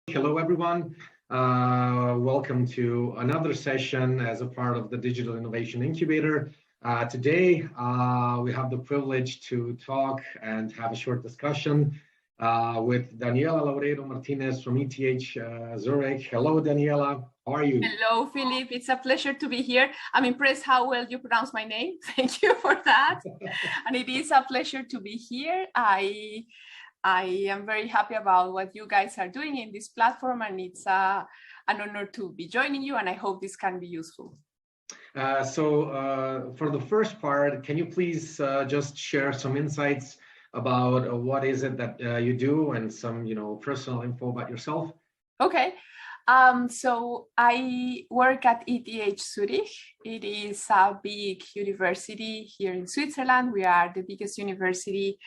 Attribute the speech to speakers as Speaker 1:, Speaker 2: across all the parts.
Speaker 1: Hello, everyone. Welcome to another session as a part of the Digital Innovation Incubator. Today, we have the privilege to talk and have a short discussion with Daniella Laureiro Martinez from ETH Zurich. Hello, Daniella. How are you?
Speaker 2: Hello, Philip. It's a pleasure to be here. I'm impressed how well you pronounce my name. Thank you for that. And it is a pleasure to be here. I am very happy about what you guys are doing in this platform, and it's an honor to be joining you, and I hope this can be useful.
Speaker 1: For the first part, can you please just share some insights about what is it that you do and some, personal info about yourself?
Speaker 2: Okay. So I work at ETH Zurich. It is a big university here in Switzerland. We are the biggest university.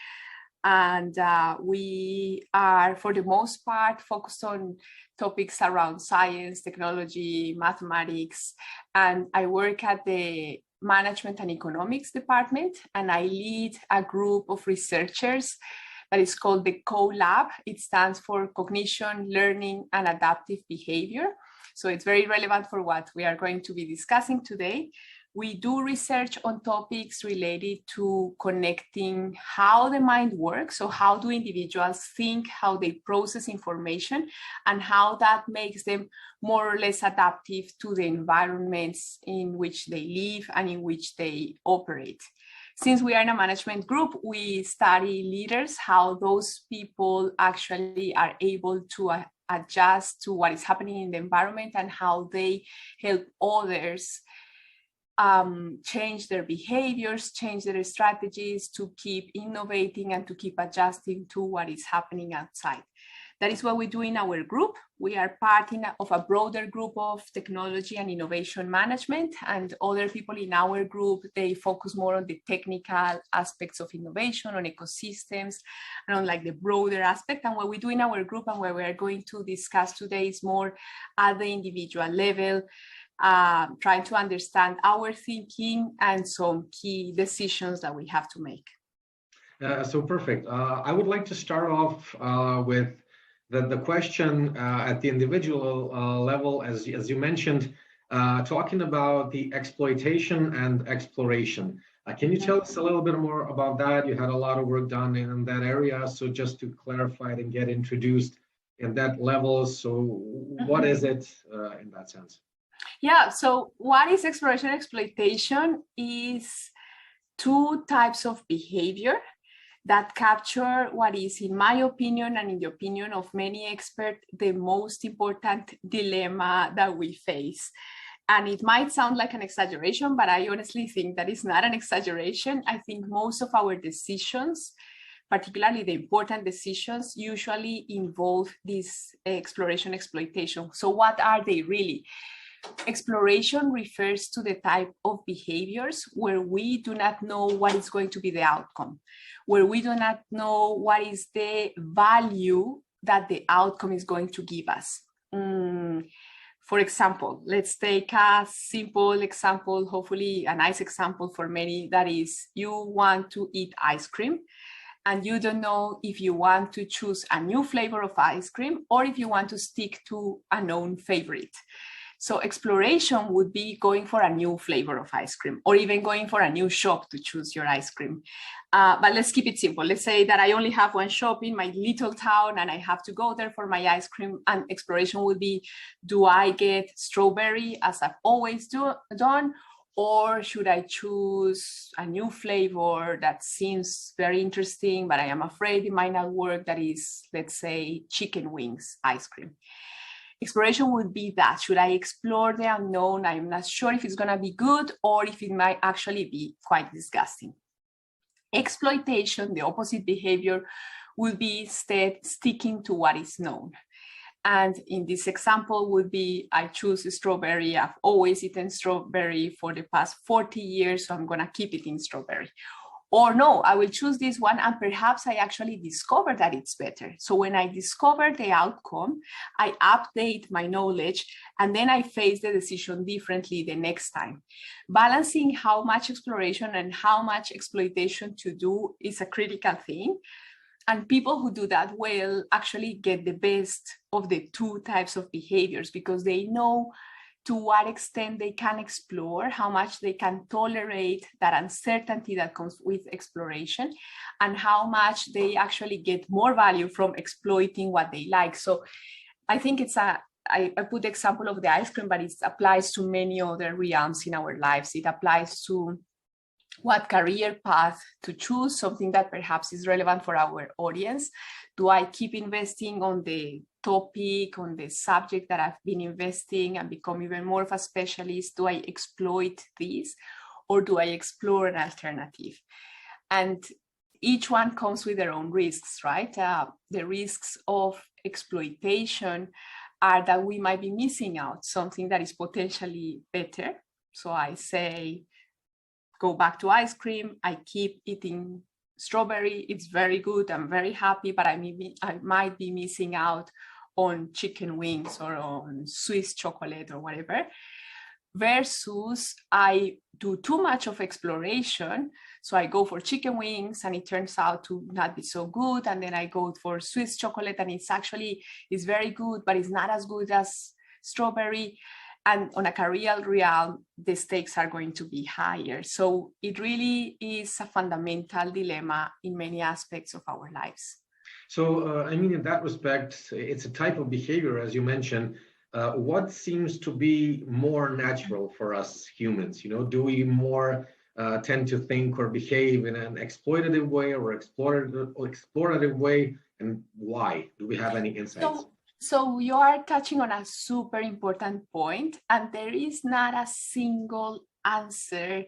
Speaker 2: And we are, for the most part, focused on topics around science, technology, mathematics. And I work at the management and economics department, and I lead a group of researchers that is called the Co-Lab. It stands for Cognition, Learning, and Adaptive Behavior. So it's very relevant for what we are going to be discussing today. We do research on topics related to connecting how the mind works. So how do individuals think, how they process information, and how that makes them more or less adaptive to the environments in which they live and in which they operate. Since we are in a management group, we study leaders, how those people actually are able to adjust to what is happening in the environment and how they help others change their behaviors, change their strategies to keep innovating and to keep adjusting to what is happening outside. That is what we do in our group. We are part of a broader group of technology and innovation management, and other people in our group, they focus more on the technical aspects of innovation, on ecosystems, and on like the broader aspect. And what we do in our group and what we are going to discuss today is more at the individual level, trying to understand our thinking and some key decisions that we have to make.
Speaker 1: So perfect. I would like to start off with the question at the individual level, as you mentioned, talking about the exploitation and exploration. Can you tell us a little bit more about that? You had a lot of work done in that area. So just to clarify it and get introduced in that level. So what is it in that sense?
Speaker 2: Yeah, so what is exploration and exploitation is two types of behavior that capture what is, in my opinion, and in the opinion of many experts, the most important dilemma that we face. And it might sound like an exaggeration, but I honestly think that is not an exaggeration. I think most of our decisions, particularly the important decisions, usually involve this exploration exploitation. So what are they really? Exploration refers to the type of behaviors where we do not know what is going to be the outcome, where we do not know what is the value that the outcome is going to give us. For example, let's take a simple example, hopefully a nice example for many, that is, you want to eat ice cream and you don't know if you want to choose a new flavor of ice cream or if you want to stick to a known favorite. So exploration would be going for a new flavor of ice cream, or even going for a new shop to choose your ice cream. But let's keep it simple. Let's say that I only have one shop in my little town and I have to go there for my ice cream, and exploration would be, do I get strawberry as I've always done, or should I choose a new flavor that seems very interesting, but I am afraid it might not work, that is, let's say, chicken wings ice cream. Exploration would be that. Should I explore the unknown? I'm not sure if it's going to be good or if it might actually be quite disgusting. Exploitation, the opposite behavior, would be instead sticking to what is known. And in this example would be, I choose strawberry. I've always eaten strawberry for the past 40 years, so I'm going to keep eating strawberry. Or no, I will choose this one and perhaps I actually discover that it's better. So when I discover the outcome, I update my knowledge and then I face the decision differently the next time. Balancing how much exploration and how much exploitation to do is a critical thing. And people who do that well actually get the best of the two types of behaviors because they know to what extent they can explore, how much they can tolerate that uncertainty that comes with exploration, and how much they actually get more value from exploiting what they like. So I think I put the example of the ice cream, but it applies to many other realms in our lives. It applies to what career path to choose, something that perhaps is relevant for our audience. Do I keep investing on the topic, on the subject that I've been investing and become even more of a specialist? Do I exploit this or do I explore an alternative? And each one comes with their own risks, right? The risks of exploitation are that we might be missing out something that is potentially better. So I say, go back to ice cream, I keep eating strawberry, it's very good, I'm very happy, but I might be missing out on chicken wings or on Swiss chocolate or whatever, versus I do too much of exploration. So I go for chicken wings and it turns out to not be so good. And then I go for Swiss chocolate and it's very good, but it's not as good as strawberry. And on a career realm, the stakes are going to be higher. So it really is a fundamental dilemma in many aspects of our lives.
Speaker 1: So, I mean, in that respect, it's a type of behavior, as you mentioned. What seems to be more natural for us humans? You know, do we more tend to think or behave in an exploitative way or explorative way? And why? Do we have any insights?
Speaker 2: So you are touching on a super important point, and there is not a single answer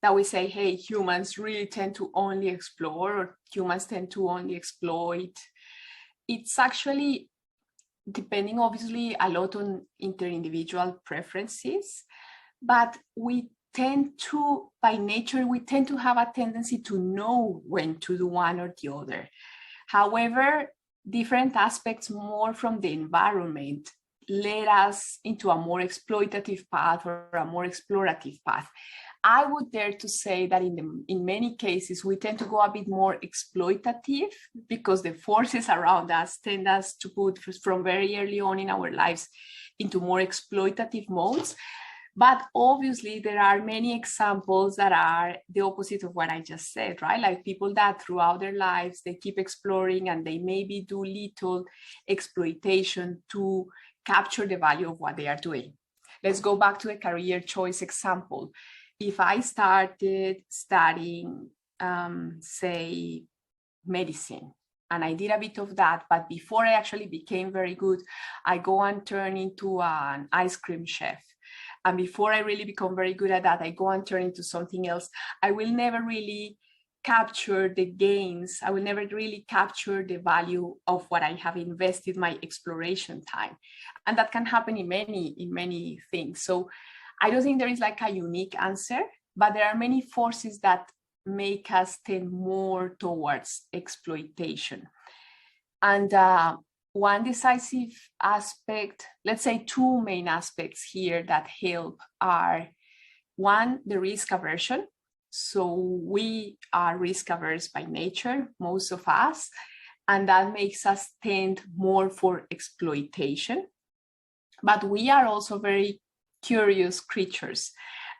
Speaker 2: that we say, hey, humans really tend to only explore or humans tend to only exploit. It's actually depending obviously a lot on inter-individual preferences, but we tend to, by nature, we tend to have a tendency to know when to do one or the other. However, different aspects more from the environment led us into a more exploitative path or a more explorative path. I would dare to say that in many cases, we tend to go a bit more exploitative because the forces around us tend us to put from very early on in our lives into more exploitative modes. But obviously, there are many examples that are the opposite of what I just said, right? Like people that throughout their lives, they keep exploring and they maybe do little exploitation to capture the value of what they are doing. Let's go back to a career choice example. If I started studying, say, medicine, and I did a bit of that, but before I actually became very good, I go and turn into an ice cream chef. And before I really become very good at that, I go and turn into something else. I will never really capture the gains. I will never really capture the value of what I have invested my exploration time. And that can happen in many things. So I don't think there is like a unique answer, but there are many forces that make us tend more towards exploitation. And one decisive aspect, let's say two main aspects here that help are, one, the risk aversion. So we are risk averse by nature, most of us, and that makes us tend more for exploitation. But we are also very curious creatures,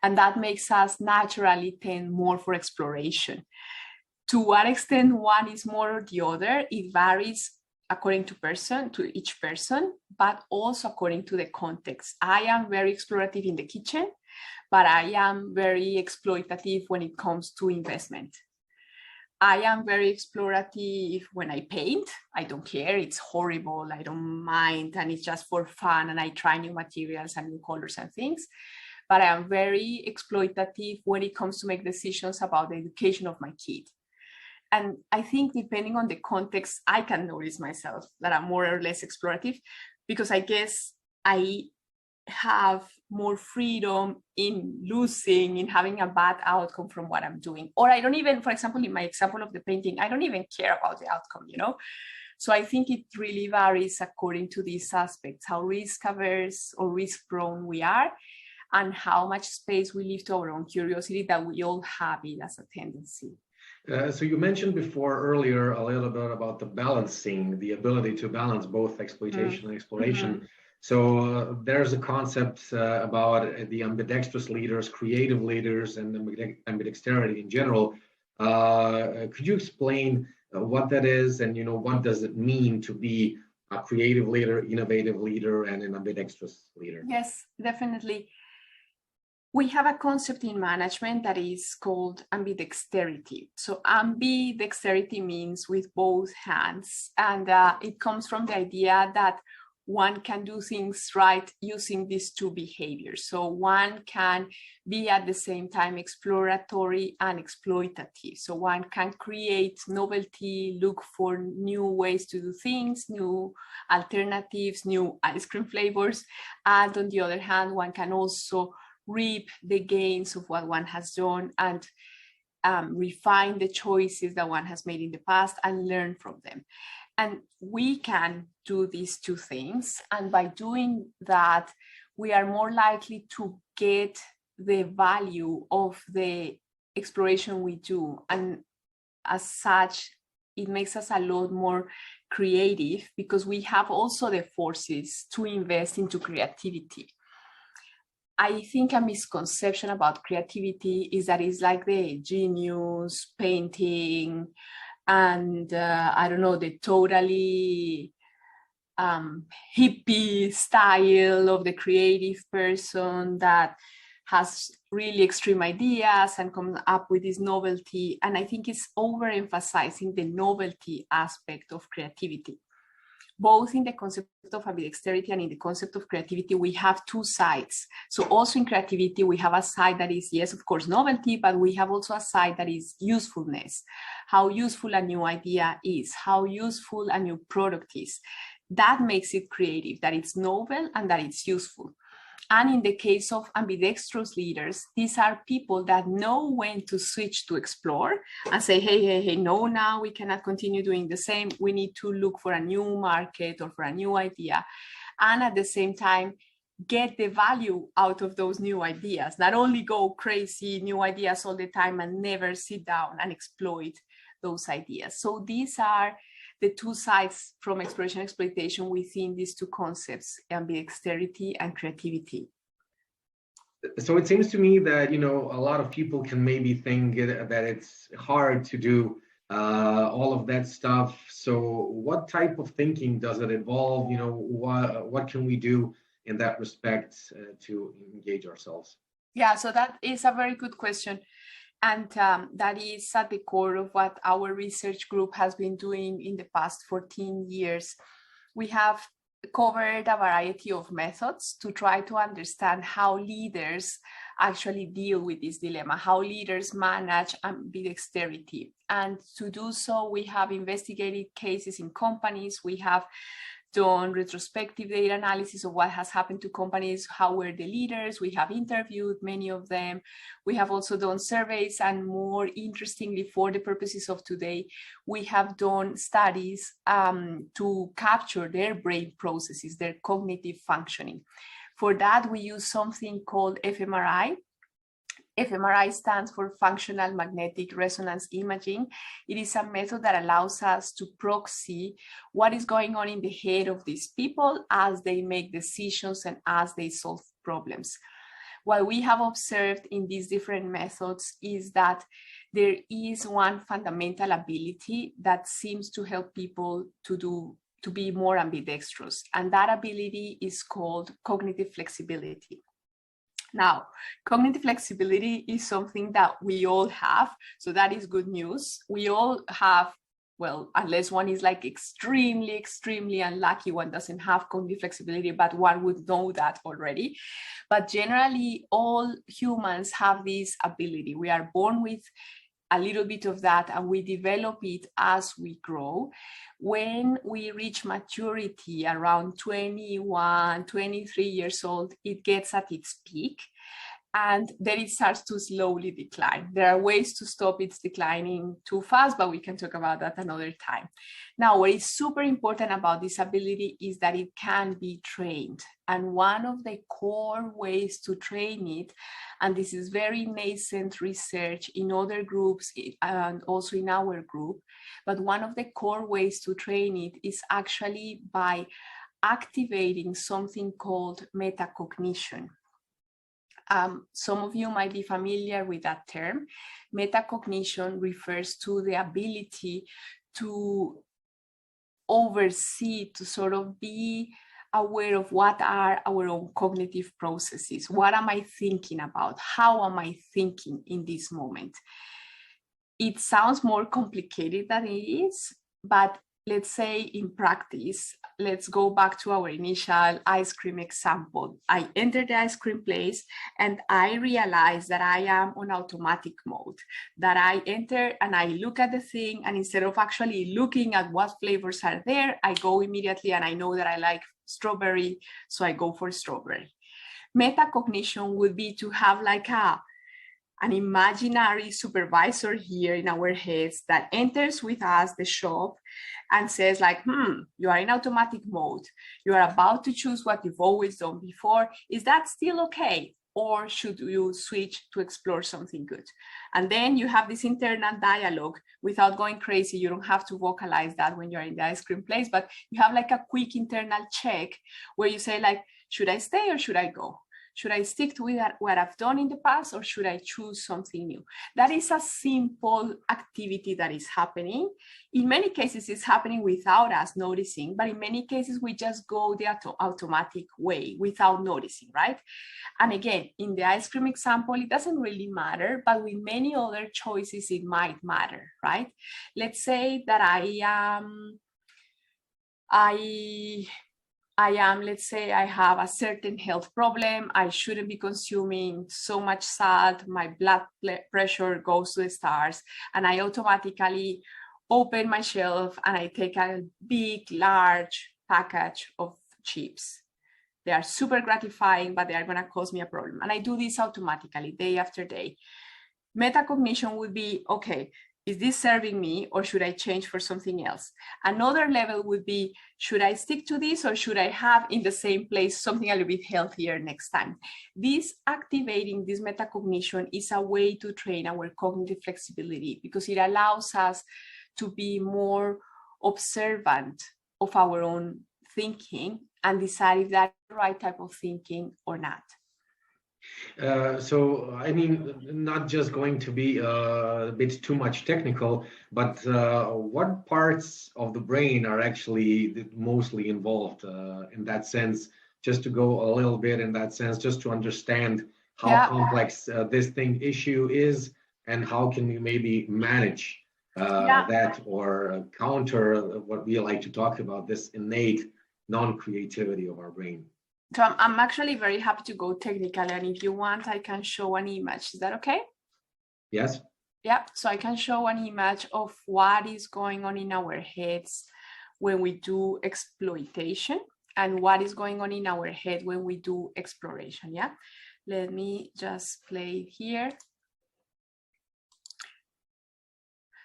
Speaker 2: and that makes us naturally tend more for exploration. To what extent one is more or the other, it varies according to each person, but also according to the context. I am very explorative in the kitchen, but I am very exploitative when it comes to investment. I am very explorative when I paint. I don't care, it's horrible, I don't mind, and it's just for fun, and I try new materials and new colors and things. But I am very exploitative when it comes to make decisions about the education of my kid. And I think depending on the context, I can notice myself that I'm more or less explorative, because I guess I have more freedom in losing, in having a bad outcome from what I'm doing. Or I don't even, for example, in my example of the painting, I don't even care about the outcome, you know? So I think it really varies according to these aspects, how risk averse or risk prone we are, and how much space we leave to our own curiosity, that we all have it as a tendency.
Speaker 1: So you mentioned before earlier a little bit about the balancing, the ability to balance both exploitation and exploration. So there's a concept about the ambidextrous leaders, creative leaders, and ambidexterity in general. Could you explain what that is, and what does it mean to be a creative leader, innovative leader, and an ambidextrous leader?
Speaker 2: Yes, definitely. We have a concept in management that is called ambidexterity. So ambidexterity means with both hands, and it comes from the idea that one can do things right using these two behaviors. So one can be at the same time exploratory and exploitative. So one can create novelty, look for new ways to do things, new alternatives, new ice cream flavors. And on the other hand, one can also reap the gains of what one has done and refine the choices that one has made in the past and learn from them. And we can do these two things. And by doing that, we are more likely to get the value of the exploration we do. And as such, it makes us a lot more creative because we have also the forces to invest into creativity. I think a misconception about creativity is that it's like the genius painting and I don't know, the totally hippie style of the creative person that has really extreme ideas and comes up with this novelty. And I think it's overemphasizing the novelty aspect of creativity. Both in the concept of ambidexterity and in the concept of creativity, we have two sides. So also in creativity, we have a side that is, yes, of course, novelty, but we have also a side that is usefulness, how useful a new idea is, how useful a new product is. That makes it creative, that it's novel and that it's useful. And in the case of ambidextrous leaders, these are people that know when to switch to explore and say, hey, no, now we cannot continue doing the same. We need to look for a new market or for a new idea. And at the same time, get the value out of those new ideas, not only go crazy new ideas all the time and never sit down and exploit those ideas. So these are the two sides from exploration and exploitation within these two concepts, ambidexterity and creativity.
Speaker 1: So it seems to me that, a lot of people can maybe think that it's hard to do all of that stuff. So what type of thinking does it involve? What can we do in that respect to engage ourselves?
Speaker 2: Yeah, so that is a very good question. And that is at the core of what our research group has been doing in the past 14 years. We have covered a variety of methods to try to understand how leaders actually deal with this dilemma, how leaders manage ambidexterity. And to do so, we have investigated cases in companies. We have done retrospective data analysis of what has happened to companies, how were the leaders. We have interviewed many of them. We have also done surveys, and more interestingly, for the purposes of today, we have done studies to capture their brain processes, their cognitive functioning. For that, we use something called fMRI. fMRI stands for functional magnetic resonance imaging. It is a method that allows us to proxy what is going on in the head of these people as they make decisions and as they solve problems. What we have observed in these different methods is that there is one fundamental ability that seems to help people to be more ambidextrous, and that ability is called cognitive flexibility. Now, cognitive flexibility is something that we all have, so that is good news. We all have, well, unless one is like extremely unlucky, one doesn't have cognitive flexibility, but one would know that already. But generally, all humans have this ability. We are born with a little bit of that and we develop it as we grow. When we reach maturity around 21, 23 years old, it gets at its peak. And then it starts to slowly decline. There are ways to stop its declining too fast, but we can talk about that another time. Now, what is super important about this ability is that it can be trained. And one of the core ways to train it, and this is very nascent research in other groups and also in our group, but one of the core ways to train it is actually by activating something called metacognition. Some of you might be familiar with that term. Metacognition refers to the ability to oversee, to sort of be aware of what are our own cognitive processes. What am I thinking about? How am I thinking in this moment? It sounds more complicated than it is, but let's say in practice, let's go back to our initial ice cream example. I enter the ice cream place and I realize that I am on automatic mode, that I enter and I look at the thing, and instead of actually looking at what flavors are there, I go immediately and I know that I like strawberry, so I go for strawberry. Metacognition would be to have like an imaginary supervisor here in our heads that enters with us the shop and says like, you are in automatic mode. You are about to choose what you've always done before. Is that still okay? Or should you switch to explore something good? And then you have this internal dialogue without going crazy. You don't have to vocalize that when you're in the ice cream place, but you have like a quick internal check where you say like, should I stay or should I go? Should I stick to what I've done in the past, or should I choose something new? That is a simple activity that is happening. In many cases, it's happening without us noticing, but in many cases, we just go the automatic way without noticing, right? And again, in the ice cream example, it doesn't really matter, but with many other choices, it might matter, right? Let's say that let's say I have a certain health problem. I shouldn't be consuming so much salt. My blood pressure goes to the stars, and I automatically open my shelf and I take a big, large package of chips. They are super gratifying, but they are going to cause me a problem. And I do this automatically, day after day. Metacognition would be, okay, is this serving me, or should I change for something else? Another level would be, should I stick to this, or should I have in the same place something a little bit healthier next time? This activating this metacognition is a way to train our cognitive flexibility, because it allows us to be more observant of our own thinking and decide if that's the right type of thinking or not.
Speaker 1: So, I mean, not just going to be a bit too much technical, but what parts of the brain are actually mostly involved in that sense? Just to go a little bit in that sense, just to understand how complex this issue is, and how can we maybe manage that, or counter what we like to talk about, this innate non-creativity of our brain.
Speaker 2: So I'm actually very happy to go technical, and if you want, I can show an image. Is that okay?
Speaker 1: Yes.
Speaker 2: Yeah, so I can show an image of what is going on in our heads when we do exploitation, and what is going on in our head when we do exploration. Yeah, let me just play it here.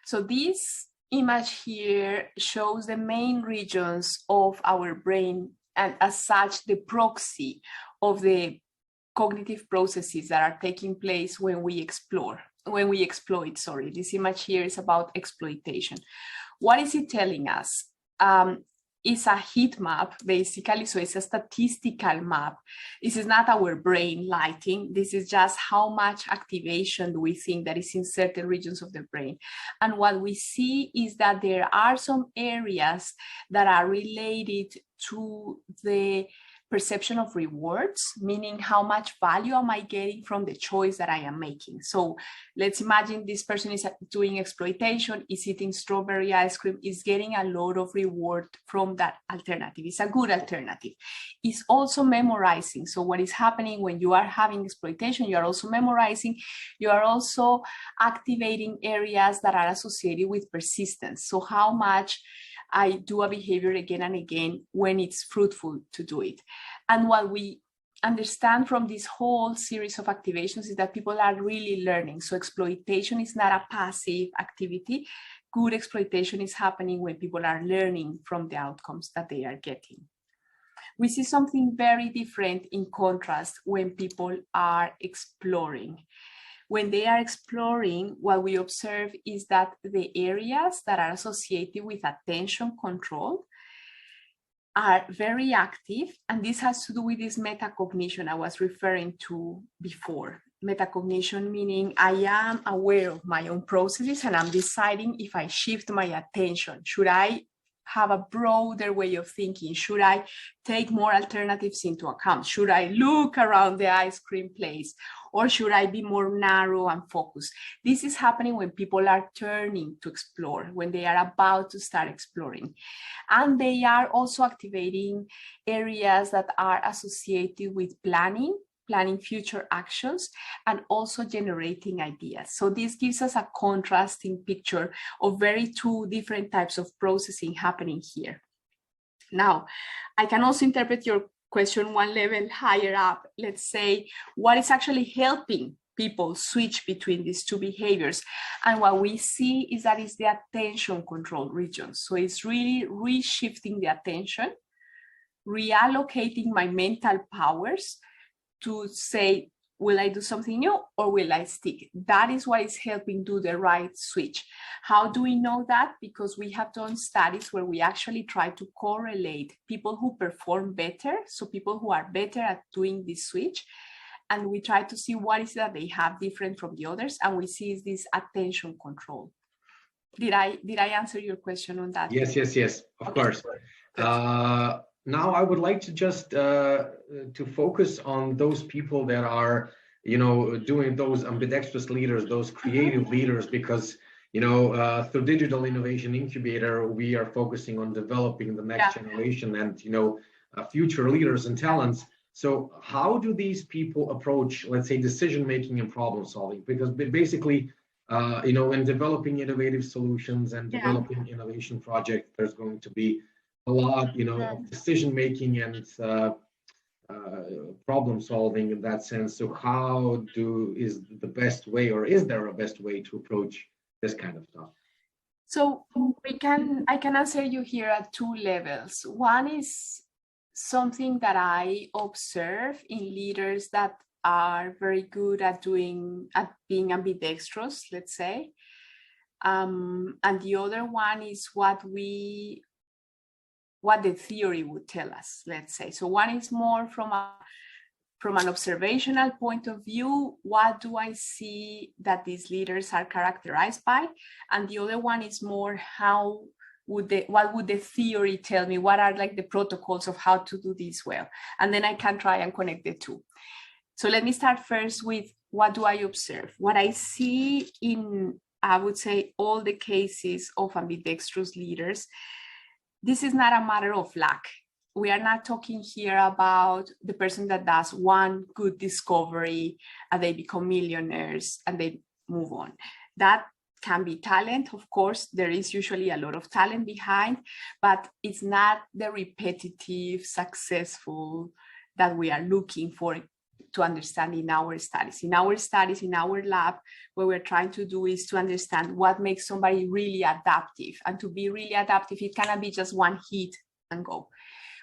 Speaker 2: So this image here shows the main regions of our brain, and as such, the proxy of the cognitive processes that are taking place when we exploit. Sorry, this image here is about exploitation. What is it telling us? It's a heat map, basically, so it's a statistical map. This is not our brain lighting. This is just how much activation do we think that is in certain regions of the brain. And what we see is that there are some areas that are related to the perception of rewards, meaning how much value am I getting from the choice that I am making. So let's imagine this person is doing exploitation, is eating strawberry ice cream, is getting a lot of reward from that alternative. It's a good alternative. It's also memorizing. So what is happening when you are having exploitation, you are also memorizing, you are also activating areas that are associated with persistence. So how much I do a behavior again and again when it's fruitful to do it. And what we understand from this whole series of activations is that people are really learning. So exploitation is not a passive activity. Good exploitation is happening when people are learning from the outcomes that they are getting. We see something very different in contrast when people are exploring. When they are exploring, what we observe is that the areas that are associated with attention control are very active, and this has to do with this metacognition I was referring to before. Metacognition meaning I am aware of my own processes and I'm deciding if I shift my attention. Should I have a broader way of thinking? Should I take more alternatives into account? Should I look around the ice cream place? Or should I be more narrow and focused? This is happening when people are turning to explore, when they are about to start exploring. And they are also activating areas that are associated with planning future actions, and also generating ideas. So this gives us a contrasting picture of two different types of processing happening here. Now, I can also interpret your question one level higher up. Let's say, what is actually helping people switch between these two behaviors? And what we see is that it's the attention control region. So it's really reshifting the attention, reallocating my mental powers to say, will I do something new or will I stick? That is what is helping do the right switch. How do we know that? Because we have done studies where we actually try to correlate people who perform better, so people who are better at doing this switch, and we try to see what is that they have different from the others, and we see is this attention control. Did I answer your question on that?
Speaker 1: Yes, of course. Now I would like to just to focus on those people that are, doing those ambidextrous leaders, those creative leaders, because, through Digital Innovation Incubator, we are focusing on developing the next generation and, future leaders and talents. So how do these people approach, let's say, decision-making and problem solving? Because basically, in developing innovative solutions and developing innovation projects, there's going to be a lot, of decision making and problem solving in that sense. So how is the best way, or is there a best way to approach this kind of stuff?
Speaker 2: So I can answer you here at two levels. One is something that I observe in leaders that are very good at being ambidextrous, let's say. And the other one is what the theory would tell us, let's say. So one is more from an observational point of view, what do I see that these leaders are characterized by? And the other one is more what would the theory tell me? What are like the protocols of how to do this well? And then I can try and connect the two. So let me start first with what do I observe? What I see in, I would say, all the cases of ambidextrous leaders, this is not a matter of luck. We are not talking here about the person that does one good discovery and they become millionaires and they move on. That can be talent, of course. There is usually a lot of talent behind, but it's not the repetitive, successful that we are looking for to understand in our studies. In our studies, in our lab, what we're trying to do is to understand what makes somebody really adaptive. And to be really adaptive, it cannot be just one hit and go.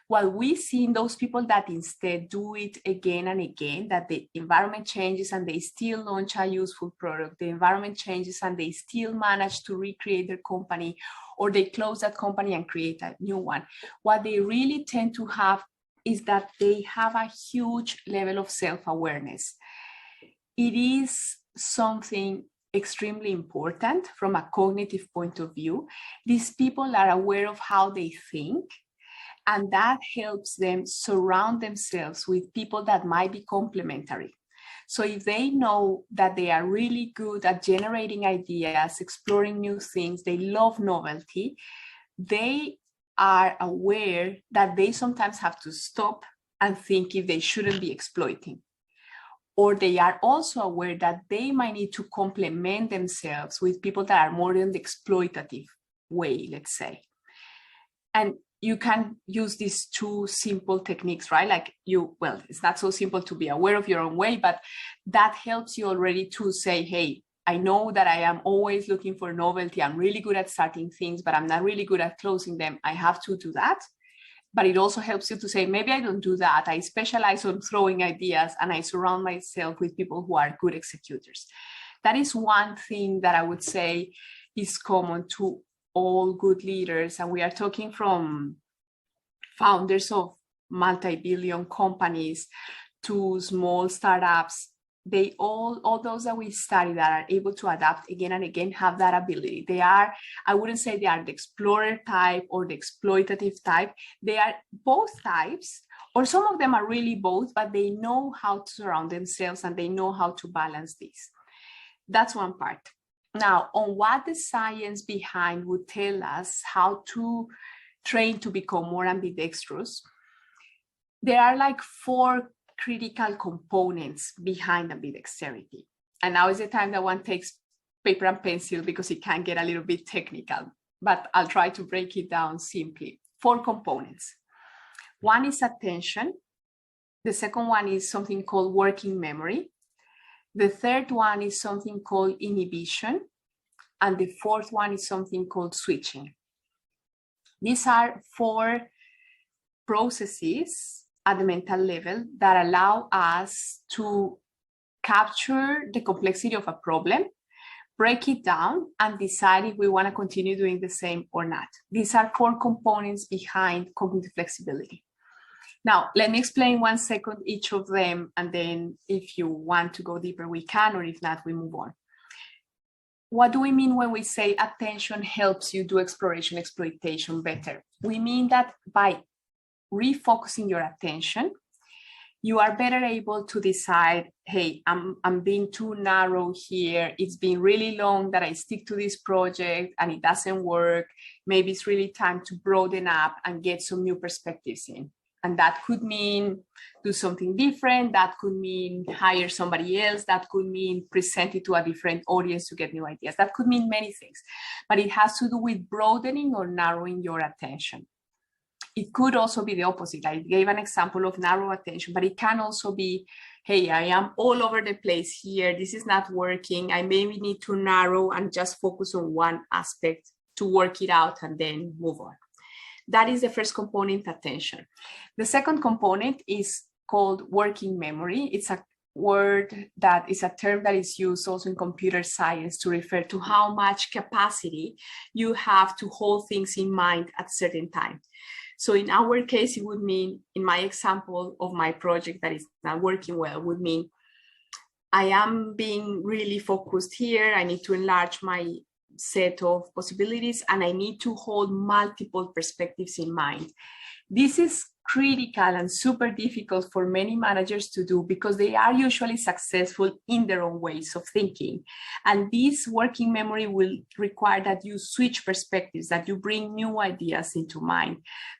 Speaker 2: What we see in those people that instead do it again and again, that the environment changes and they still launch a useful product, the environment changes and they still manage to recreate their company, or they close that company and create a new one. What they really tend to have is that they have a huge level of self-awareness. It is something extremely important from a cognitive point of view. These people are aware of how they think, And that helps them surround themselves with people that might be complementary. So if they know that they are really good at generating ideas, exploring new things, they love novelty, they are aware that they sometimes have to stop and think if they shouldn't be exploiting. Or they are also aware that they might need to complement themselves with people that are more in the exploitative way, let's say. And you can use these two simple techniques, right? Like well, it's not so simple to be aware of your own way, but that helps you already to say, hey, I know that I am always looking for novelty. I'm really good at starting things, but I'm not really good at closing them. I have to do that. But it also helps you to say, maybe I don't do that. I specialize on throwing ideas and I surround myself with people who are good executors. That is one thing that I would say is common to all good leaders. And we are talking from founders of multi-billion companies to small startups. They all those that we study that are able to adapt again and again have that ability. They are, I wouldn't say they are the explorer type or the exploitative type. They are both types, or some of them are really both, but they know how to surround themselves and they know how to balance this. That's one part. Now, on what the science behind would tell us how to train to become more ambidextrous, there are like 4 critical components behind ambidexterity. And now is the time that one takes paper and pencil because it can get a little bit technical, but I'll try to break it down simply. 4 components. One is attention. The second one is something called working memory. The third one is something called inhibition. And the fourth one is something called switching. These are 4 processes at the mental level that allow us to capture the complexity of a problem, break it down, and decide if we want to continue doing the same or not. These are 4 components behind cognitive flexibility. Now, let me explain 1 second each of them, and then if you want to go deeper, we can, or if not, we move on. What do we mean when we say attention helps you do exploration, exploitation better? We mean that by refocusing your attention, you are better able to decide, hey, I'm being too narrow here. It's been really long that I stick to this project and it doesn't work. Maybe it's really time to broaden up and get some new perspectives in. And that could mean do something different. That could mean hire somebody else. That could mean present it to a different audience to get new ideas. That could mean many things, but it has to do with broadening or narrowing your attention. It could also be the opposite. I gave an example of narrow attention, but it can also be, hey, I am all over the place here. This is not working. I maybe need to narrow and just focus on one aspect to work it out and then move on. That is the first component, attention. The second component is called working memory. It's a word that is a term that is used also in computer science to refer to how much capacity you have to hold things in mind at a certain time. So in our case, it would mean, in my example of my project that is not working well, would mean I am being really focused here. I need to enlarge my set of possibilities and I need to hold multiple perspectives in mind. This is critical and super difficult for many managers to do because they are usually successful in their own ways of thinking. And this working memory will require that you switch perspectives, that you bring new ideas into mind,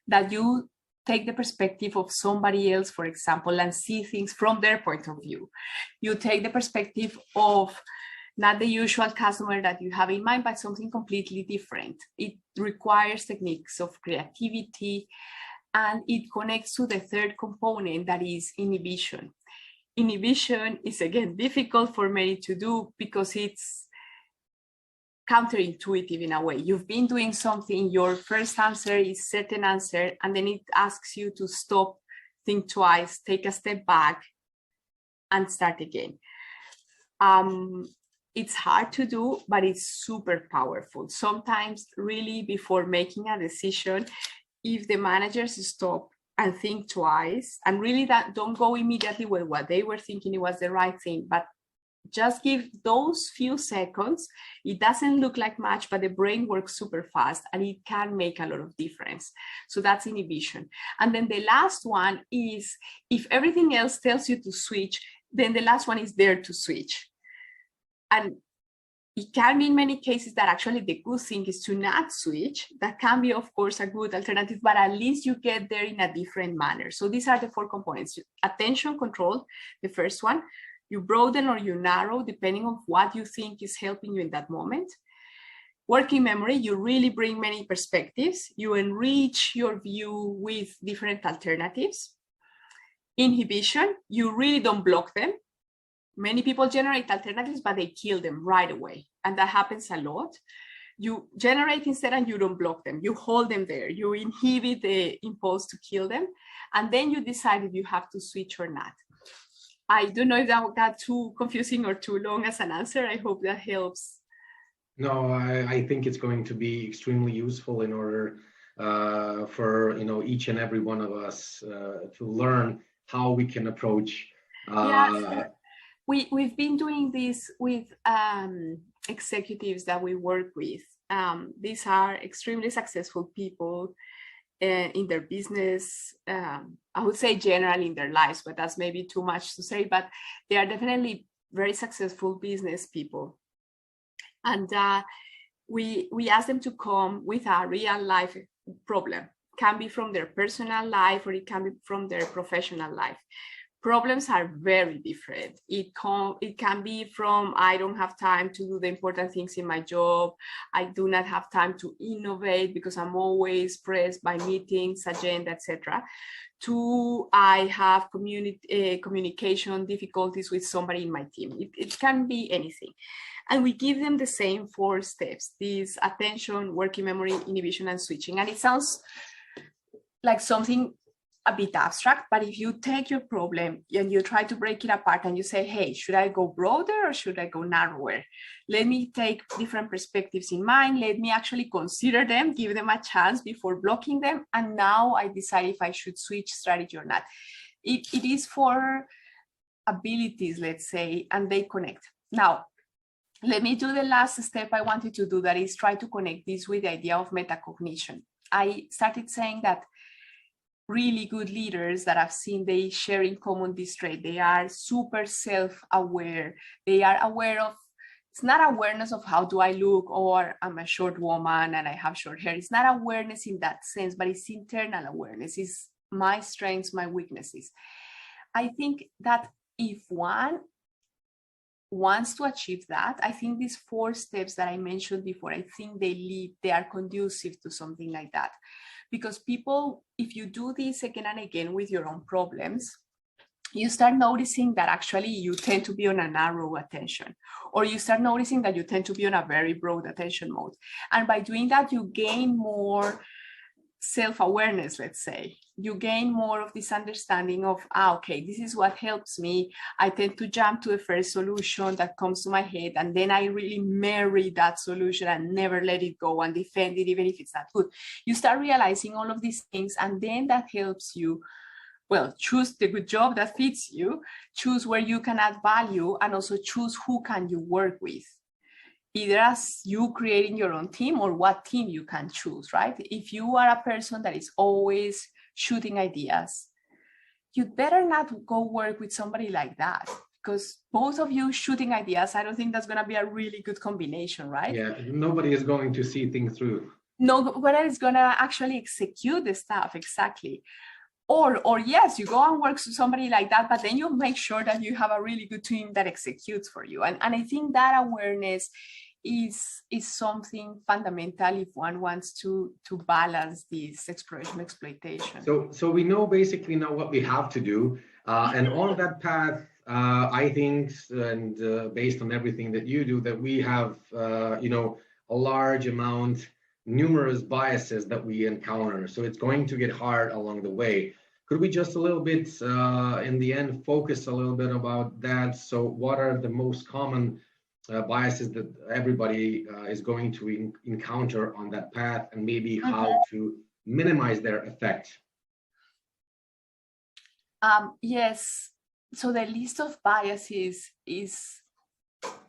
Speaker 2: that you take the perspective of somebody else, for example, and see things from their point of view. You take the perspective of not the usual customer that you have in mind, but something completely different. It requires techniques of creativity, and it connects to the third component, that is inhibition. Inhibition is, again, difficult for many to do because it's counterintuitive in a way. You've been doing something, your first answer is certain answer, and then it asks you to stop, think twice, take a step back, and start again. It's hard to do, but it's super powerful. Sometimes, really, before making a decision, if the managers stop and think twice, and really that don't go immediately with what they were thinking it was the right thing, but just give those few seconds. It doesn't look like much, but the brain works super fast and it can make a lot of difference. So that's inhibition. And then the last one is, if everything else tells you to switch, then the last one is dare to switch. And it can be in many cases that actually the good thing is to not switch. That can be, of course, a good alternative, but at least you get there in a different manner. So these are the 4 components. Attention control, the first one. You broaden or you narrow depending on what you think is helping you in that moment. Working memory, you really bring many perspectives. You enrich your view with different alternatives. Inhibition, you really don't block them. Many people generate alternatives, but they kill them right away. And that happens a lot. You generate instead and you don't block them. You hold them there. You inhibit the impulse to kill them. And then you decide if you have to switch or not. I don't know if that got too confusing or too long as an answer. I hope that helps.
Speaker 1: No, I think it's going to be extremely useful in order for each and every one of us to learn how we can approach.
Speaker 2: Yes. We've been doing this with executives that we work with. These are extremely successful people in their business. I would say generally in their lives, but that's maybe too much to say, but they are definitely very successful business people. And we ask them to come with a real life problem. It can be from their personal life or it can be from their professional life. Problems are very different. It can be from, I don't have time to do the important things in my job. I do not have time to innovate because I'm always pressed by meetings, agenda, etc. To, I have communication difficulties with somebody in my team. It can be anything. And we give them the same 4 steps, these attention, working memory, inhibition, and switching. And it sounds like something a bit abstract, but if you take your problem and you try to break it apart and you say, hey, should I go broader or should I go narrower? Let me take different perspectives in mind. Let me actually consider them, give them a chance before blocking them. And now I decide if I should switch strategy or not. It is 4 abilities, let's say, and they connect. Now, let me do the last step I wanted to do, that is try to connect this with the idea of metacognition. I started saying that really good leaders that I've seen, they share in common this trait. They are super self-aware. They are aware of, it's not awareness of how do I look, or I'm a short woman and I have short hair. It's not awareness in that sense, but it's internal awareness. It's my strengths, my weaknesses. I think that if one wants to achieve that, I think these 4 steps that I mentioned before, I think they are conducive to something like that. Because people, if you do this again and again with your own problems, you start noticing that actually you tend to be on a narrow attention, or you start noticing that you tend to be on a very broad attention mode. And by doing that, you gain more self-awareness, let's say. You gain more of this understanding of, okay, this is what helps me. I tend to jump to the first solution that comes to my head, and then I really marry that solution and never let it go and defend it, even if it's not good. You start realizing all of these things, and then that helps you, well, choose the good job that fits you, choose where you can add value, and also choose who can you work with. Either as you creating your own team or what team you can choose, right? If you are a person that is always shooting ideas, you'd better not go work with somebody like that, because both of you shooting ideas, I don't think that's going to be a really good combination, right?
Speaker 1: Yeah, nobody is going to see things through.
Speaker 2: Nobody is going to actually execute the stuff, exactly. Or yes, you go and work with somebody like that, but then you make sure that you have a really good team that executes for you. And I think that awareness is something fundamental if one wants to balance this exploration exploitation.
Speaker 1: So we basically know what we have to do, and on that path, I think, and based on everything that you do, that we have a large amount, numerous biases that we encounter. So it's going to get hard along the way. Could we just a little bit, in the end, focus a little bit about that? So what are the most common biases that everybody is going to encounter on that path, and maybe how to minimize their effect?
Speaker 2: Yes. So the list of biases is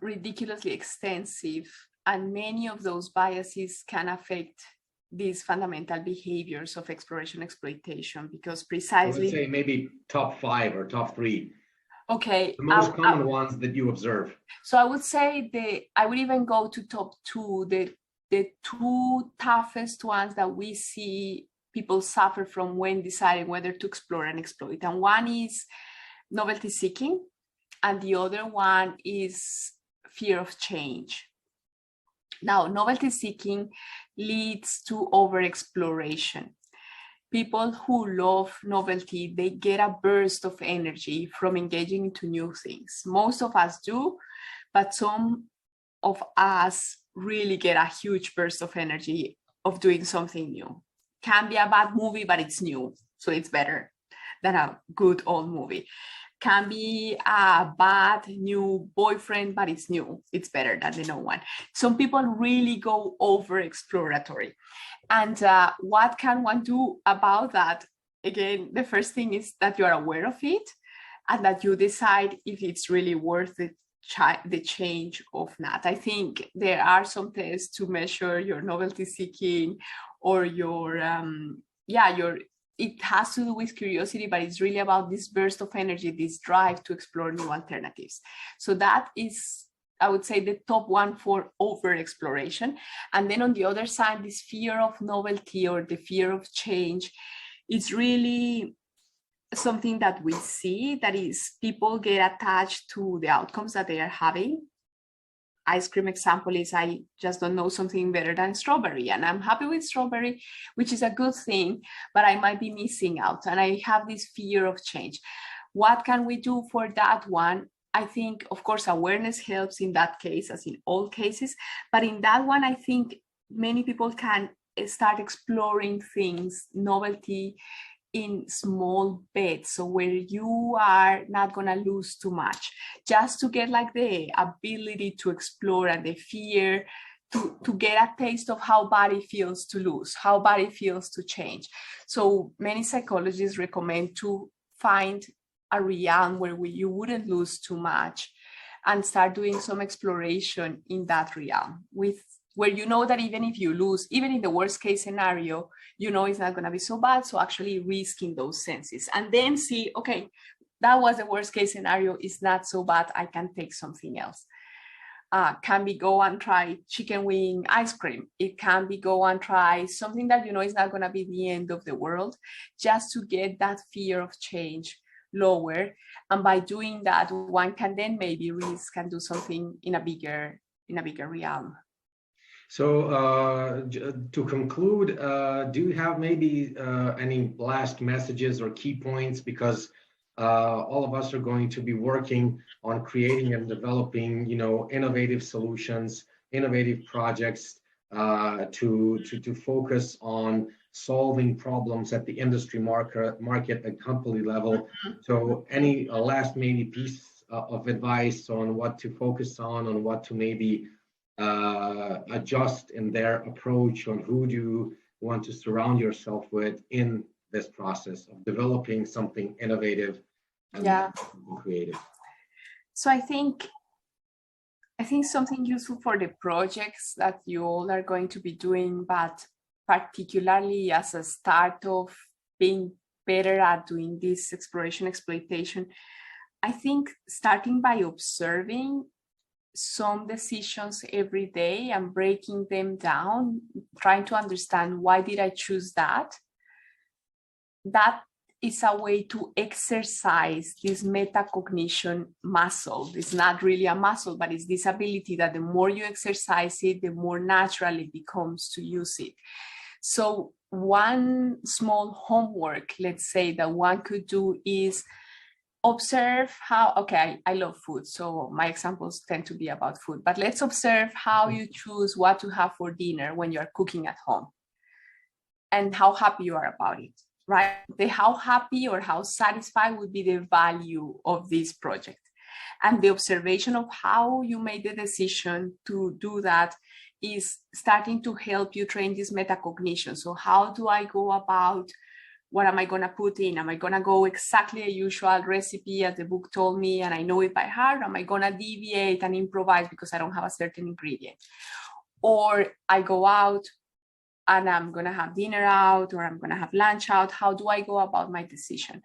Speaker 2: ridiculously extensive, and many of those biases can affect these fundamental behaviors of exploration exploitation, because precisely,
Speaker 1: I would say maybe top 5 or top 3.
Speaker 2: Okay.
Speaker 1: The most common ones that you observe.
Speaker 2: So I would say I would even go to top 2, the 2 toughest ones that we see people suffer from when deciding whether to explore and exploit. And one is novelty seeking, and the other one is fear of change. Now, novelty seeking leads to over-exploration. People who love novelty, they get a burst of energy from engaging into new things. Most of us do, but some of us really get a huge burst of energy of doing something new. Can be a bad movie, but it's new, so it's better than a good old movie. Can be a bad new boyfriend, but it's new. It's better than the no one. Some people really go over exploratory. And what can one do about that? Again, the first thing is that you are aware of it and that you decide if it's really worth the change or not. I think there are some tests to measure your novelty seeking or your it has to do with curiosity, but it's really about this burst of energy, this drive to explore new alternatives. So that is, I would say, the top one for over exploration. And then on the other side, this fear of novelty or the fear of change, it's really something that we see, that is, people get attached to the outcomes that they are having. Ice cream example is, I just don't know something better than strawberry, and I'm happy with strawberry, which is a good thing, but I might be missing out, and I have this fear of change. What can we do for that one? I think, of course, awareness helps in that case, as in all cases, but in that one, I think many people can start exploring things, novelty, in small bets, so where you are not gonna lose too much, just to get like the ability to explore and the fear to get a taste of how body feels to lose, how body feels to change. So many psychologists recommend to find a realm where you wouldn't lose too much and start doing some exploration in that realm, with where you know that even if you lose, even in the worst case scenario, you know it's not going to be so bad. So actually risking those senses and then see, okay, that was the worst case scenario, it's not so bad, I can take something else. Can be go and try chicken wing ice cream. It can be go and try something that you know is not going to be the end of the world, just to get that fear of change lower. And by doing that, one can then maybe risk and do something in a bigger realm.
Speaker 1: So to conclude, do you have maybe any last messages or key points? Because all of us are going to be working on creating and developing, innovative solutions, innovative projects to focus on solving problems at the industry market and company level. Mm-hmm. So any last maybe piece of advice on what to focus on what to maybe adjust in their approach, on who do you want to surround yourself with in this process of developing something innovative and creative?
Speaker 2: So I think something useful for the projects that you all are going to be doing, but particularly as a start of being better at doing this exploration exploitation, I think starting by observing some decisions every day and breaking them down, trying to understand why did I choose that. That is a way to exercise this metacognition muscle. It's not really a muscle, but it's this ability that the more you exercise it, the more natural it becomes to use it. So one small homework, let's say, that one could do is observe how, okay, I love food, so my examples tend to be about food, but let's observe how you choose what to have for dinner when you're cooking at home and how happy you are about it, right? How happy or how satisfied would be the value of this project. And the observation of how you made the decision to do that is starting to help you train this metacognition. So how do I go about what am I going to put in? Am I going to go exactly a usual recipe as the book told me and I know it by heart? Am I going to deviate and improvise because I don't have a certain ingredient? Or I go out and I'm going to have dinner out, or I'm going to have lunch out. How do I go about my decision?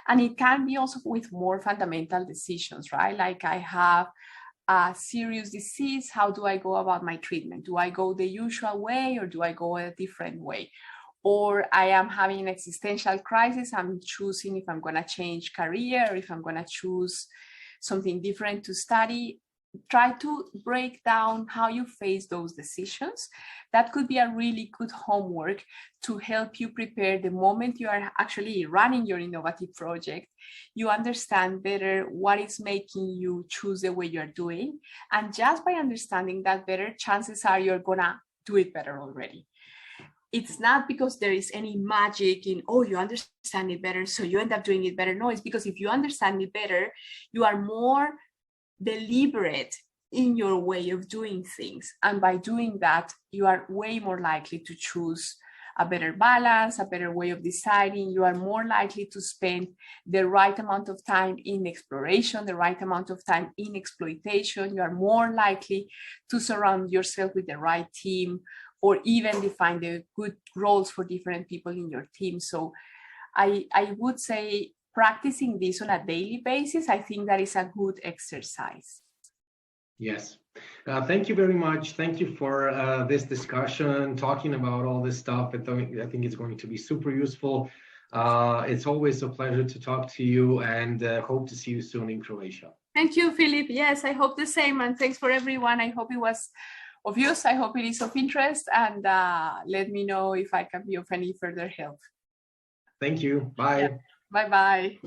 Speaker 2: And it can be also with more fundamental decisions, right? Like I have a serious disease. How do I go about my treatment? Do I go the usual way or do I go a different way? Or I am having an existential crisis. I'm choosing if I'm going to change career, or if I'm going to choose something different to study. Try to break down how you face those decisions. That could be a really good homework to help you prepare the moment you are actually running your innovative project. You understand better what is making you choose the way you're doing. And just by understanding that better, chances are you're gonna do it better already. It's not because there is any magic in, oh, you understand it better, so you end up doing it better. No, it's because if you understand it better, you are more deliberate in your way of doing things. And by doing that, you are way more likely to choose a better balance, a better way of deciding. You are more likely to spend the right amount of time in exploration, the right amount of time in exploitation. You are more likely to surround yourself with the right team, or even define the good roles for different people in your team. So I would say practicing this on a daily basis, I think that is a good exercise.
Speaker 1: Yes. Thank you very much. Thank you for this discussion, talking about all this stuff. I think it's going to be super useful. It's always a pleasure to talk to you, and hope to see you soon in Croatia.
Speaker 2: Thank you, Philip. Yes, I hope the same. And thanks for everyone. I hope it was of use. I hope it is of interest. And let me know if I can be of any further help.
Speaker 1: Thank you. Bye.
Speaker 2: Yeah. Bye-bye.